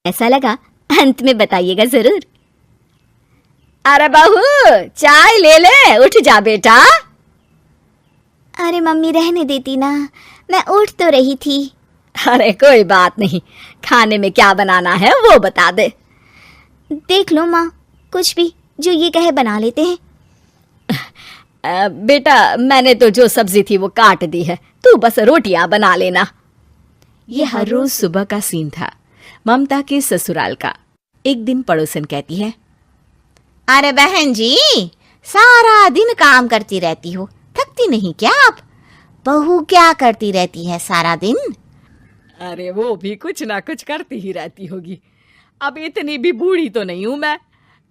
ऐसा लगा अंत में बताइएगा जरूर। अरे बहू चाय ले ले, उठ जा बेटा। अरे मम्मी रहने देती ना, मैं उठ तो रही थी। अरे कोई बात नहीं, खाने में क्या बनाना है वो बता दे। देख लो माँ, कुछ भी जो ये कहे बना लेते हैं। बेटा मैंने तो जो सब्जी थी वो काट दी है, तू बस रोटियां बना लेना। ये हर रोज सुबह का सीन था ममता के ससुराल का। एक दिन पड़ोसन कहती है, अरे बहन जी, सारा दिन काम करती रहती हो, थकती नहीं क्या आप? बहू क्या करती रहती है सारा दिन? अरे वो भी कुछ ना कुछ करती ही रहती होगी। अब इतनी भी बूढ़ी तो नहीं हूं मैं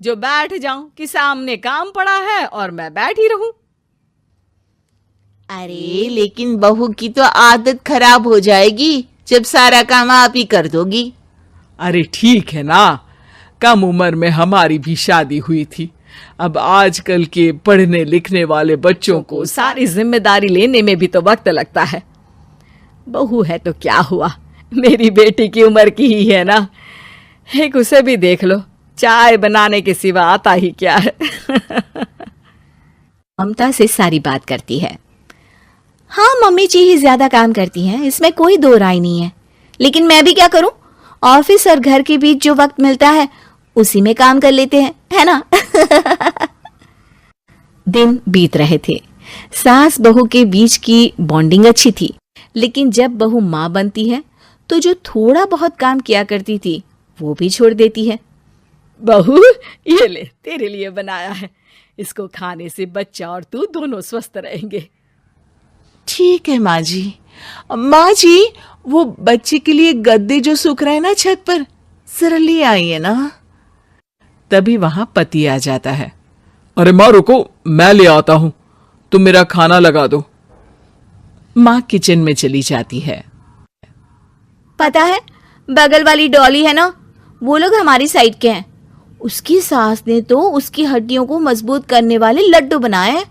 जो बैठ जाऊं कि सामने काम पड़ा है और मैं बैठी रहूं। अरे लेकिन बहू की तो आदत खराब हो जाएगी जब सारा काम आप ही कर दोगी। अरे ठीक है ना, कम उम्र में हमारी भी शादी हुई थी। अब आजकल के पढ़ने लिखने वाले बच्चों को सारी जिम्मेदारी लेने में भी तो वक्त लगता है। बहू है तो क्या हुआ, मेरी बेटी की उम्र की ही है ना। एक उसे भी देख लो, चाय बनाने के सिवा आता ही क्या है। ममता से सारी बात करती है। हाँ मम्मी जी ही ज्यादा काम करती हैं, इसमें कोई दो राय नहीं है। लेकिन मैं भी क्या करूं, ऑफिस और घर के बीच जो वक्त मिलता है उसी में काम कर लेते हैं, है ना। दिन बीत रहे थे। सास बहू के बीच की बॉन्डिंग अच्छी थी, लेकिन जब बहू माँ बनती है तो जो थोड़ा बहुत काम किया करती थी वो भी छोड़ देती है। बहू ये ले, तेरे लिए बनाया है, इसको खाने से बच्चा और तू दोनों स्वस्थ रहेंगे। ठीक है माँ जी। माँ जी, वो बच्चे के लिए गद्दे जो सूख रहे हैं ना छत पर, जरा ले आइए ना। तभी वहां पति आ जाता है। अरे माँ रुको, मैं ले आता हूं, तुम मेरा खाना लगा दो। माँ किचन में चली जाती है। पता है बगल वाली डॉली है ना, वो लोग हमारी साइड के हैं। उसकी सास ने तो उसकी हड्डियों को मजबूत करने वाले लड्डू बनाए हैं।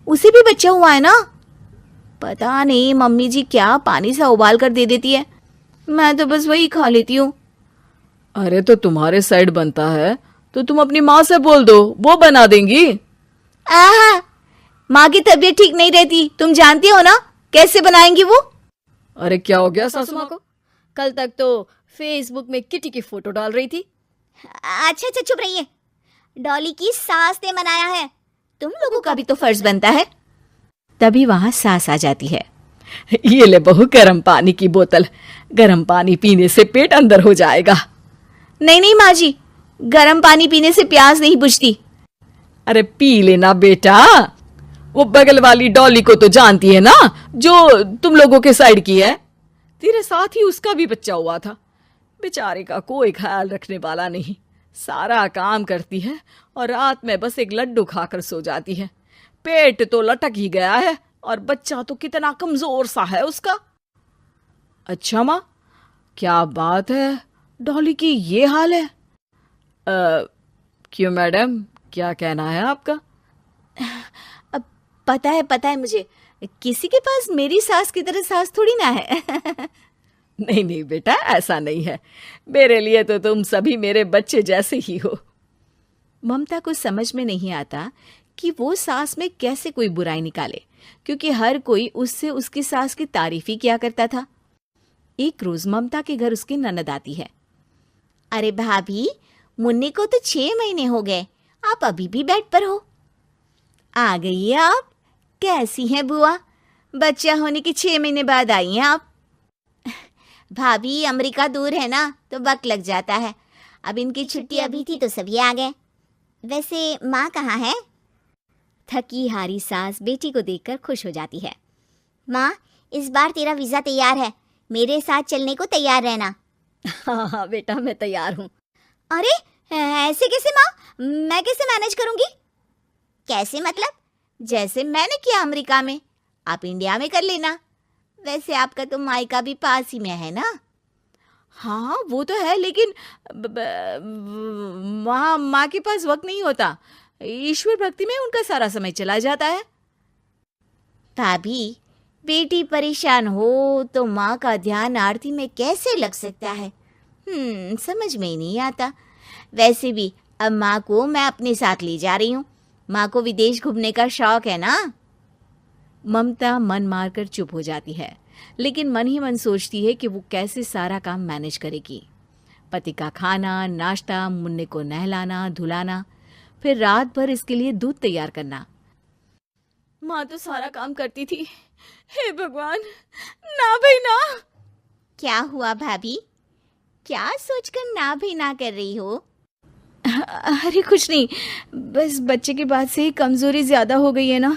उसे भी बच्चा हुआ है ना। पता नहीं मम्मी जी क्या पानी सा उबाल कर दे देती है, मैं तो बस वही खा लेती हूँ। अरे तो तुम्हारे साइड बनता है तो तुम अपनी माँ से बोल दो, वो बना देंगी। आहा, माँ की तबीयत ठीक नहीं रहती, तुम जानती हो ना, कैसे बनाएंगी वो। अरे क्या हो गया सासू माँ को? कल तक तो फेसबुक में किटी की फोटो डाल रही थी। अच्छा अच्छा चुप रहिए, डॉली की सास ने बनाया है, तुम लोगों का भी तो फर्ज बनता है। तभी वहां सास आ जाती है। ये ले बहू गर्म पानी की बोतल, गर्म पानी पीने से पेट अंदर हो जाएगा। नहीं नहीं माँ जी, गर्म पानी पीने से प्यास नहीं बुझती। अरे पी लेना बेटा, वो बगल वाली डॉली को तो जानती है ना, जो तुम लोगों के साइड की है। तेरे साथ ही उसका भी बच्चा हुआ था। बेचारे का कोई ख्याल रखने वाला नहीं, सारा काम करती है और रात में बस एक लड्डू खाकर सो जाती है। पेट तो लटक ही गया है और बच्चा तो कितना कमजोर सा है उसका। अच्छा माँ, क्या बात है, डॉली की ये हाल है? क्यों मैडम, क्या कहना है आपका? अब पता है मुझे, किसी के पास मेरी सास की तरह सास थोड़ी ना है। नहीं नहीं बेटा, ऐसा नहीं है, मेरे लिए तो तुम सभी मेरे बच्चे जैसे ही हो। ममता को समझ में नहीं आता कि वो सास में कैसे कोई बुराई निकाले, क्योंकि हर कोई उससे उसकी सास की तारीफ ही किया करता था। एक रोज ममता के घर उसकी ननद आती है। अरे भाभी, मुन्नी को तो 6 महीने हो गए, आप अभी भी बेड पर हो। आ गई है आप? कैसी हैं बुआ? बच्चा होने के 6 महीने बाद आई हैं आप? भाभी अमेरिका दूर है ना, तो वक्त लग जाता है। अब इनकी छुट्टी अभी थी तो सभी आ गए। वैसे माँ कहाँ है? थकी हारी सास बेटी को देखकर खुश हो जाती है। माँ, इस बार तेरा वीजा तैयार है, मेरे साथ चलने को तैयार रहना। हाँ बेटा, मैं तैयार हूँ। अरे ऐसे कैसे माँ, मैं कैसे मैनेज करूंगी? कैसे मतलब? जैसे मैंने किया अमेरिका में, आप इंडिया में कर लेना। वैसे आपका तो मायका भी पास ही में है ना। हाँ वो तो है, लेकिन वहाँ माँ के पास वक्त नहीं होता, ईश्वर भक्ति में उनका सारा समय चला जाता है। भाभी, बेटी परेशान हो तो माँ का ध्यान आरती में कैसे लग सकता है? समझ में ही नहीं आता। वैसे भी अब माँ को मैं अपने साथ ले जा रही हूँ। माँ को विदेश घूमने का शौक है ना। ममता मन मारकर चुप हो जाती है, लेकिन मन ही मन सोचती है कि वो कैसे सारा काम मैनेज करेगी। पति का खाना, नाश्ता, मुन्ने को नहलाना धुलाना, फिर रात भर इसके लिए दूध तैयार करना। माँ तो सारा काम करती थी। हे भगवान, ना भाई ना। क्या हुआ भाभी? क्या सोचकर ना भी ना कर रही हो? अरे कुछ नहीं, बस बच्चे के बाद से ही कमजोरी ज्यादा हो गई है ना,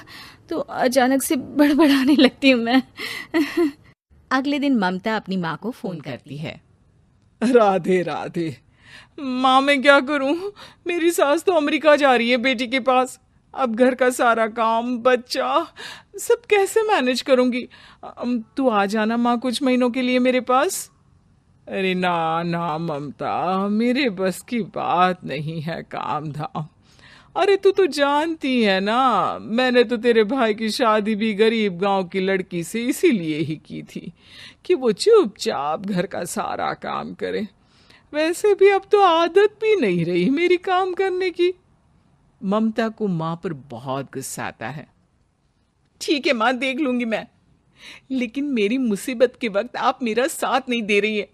तो अचानक से बड़बड़ाने लगती हूँ मैं। अगले दिन ममता अपनी माँ को फोन करती है। राधे राधे। माँ मैं क्या करूं, मेरी सास तो अमेरिका जा रही है बेटी के पास। अब घर का सारा काम, बच्चा, सब कैसे मैनेज करूंगी। तू आ जाना माँ कुछ महीनों के लिए मेरे पास। अरे ना ना ममता, मेरे बस की बात नहीं है काम धाम। अरे तू तो जानती है ना, मैंने तो तेरे भाई की शादी भी गरीब गांव की लड़की से इसीलिए ही की थी कि वो चुपचाप घर का सारा काम करे। वैसे भी अब तो आदत भी नहीं रही मेरी काम करने की। ममता को माँ पर बहुत गुस्सा आता है। ठीक है माँ, देख लूंगी मैं, लेकिन मेरी मुसीबत के वक्त आप मेरा साथ नहीं दे रही है,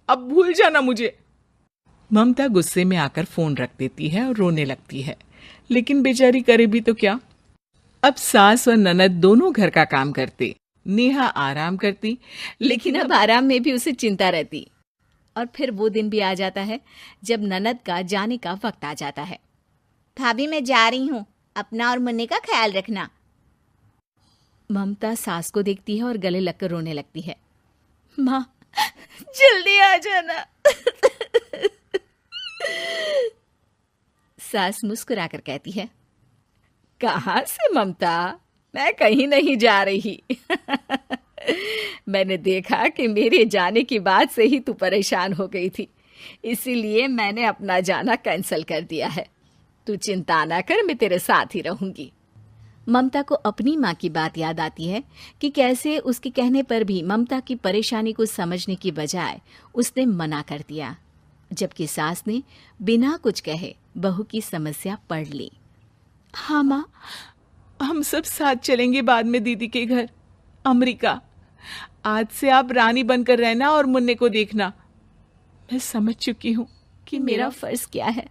अब भूल जाना मुझे। ममता गुस्से में आकर फोन रख देती है और रोने लगती है, लेकिन बेचारी करे भी तो क्या। अब सास और ननद दोनों घर का काम करते, नेहा आराम करती, लेकिन अब आराम में भी उसे चिंता रहती। और फिर वो दिन भी आ जाता है जब ननद का जाने का वक्त आ जाता है। भाभी मैं जा रही हूँ, अपना और मुन्ने का ख्याल रखना। ममता सास को देखती है और गले लगकर रोने लगती है। माँ जल्दी आ जाना। सास मुस्कुराकर कहती है, कहाँ से ममता, मैं कहीं नहीं जा रही। मैंने देखा कि मेरे जाने की बात से ही तू परेशान हो गई थी, इसीलिए मैंने अपना जाना कैंसिल कर दिया है। तू चिंता ना कर, मैं तेरे साथ ही रहूंगी। ममता को अपनी माँ की बात याद आती है कि कैसे उसके कहने पर भी ममता की परेशानी को समझने की बजाय उसने मना कर दिया, जबकि सास ने बिना कुछ कहे बहू की समस्या पढ़ ली। हाँ माँ, हम सब साथ चलेंगे बाद में दीदी के घर अमेरिका। आज से आप रानी बनकर रहना और मुन्ने को देखना। मैं समझ चुकी हूँ कि मेरा फर्ज क्या है।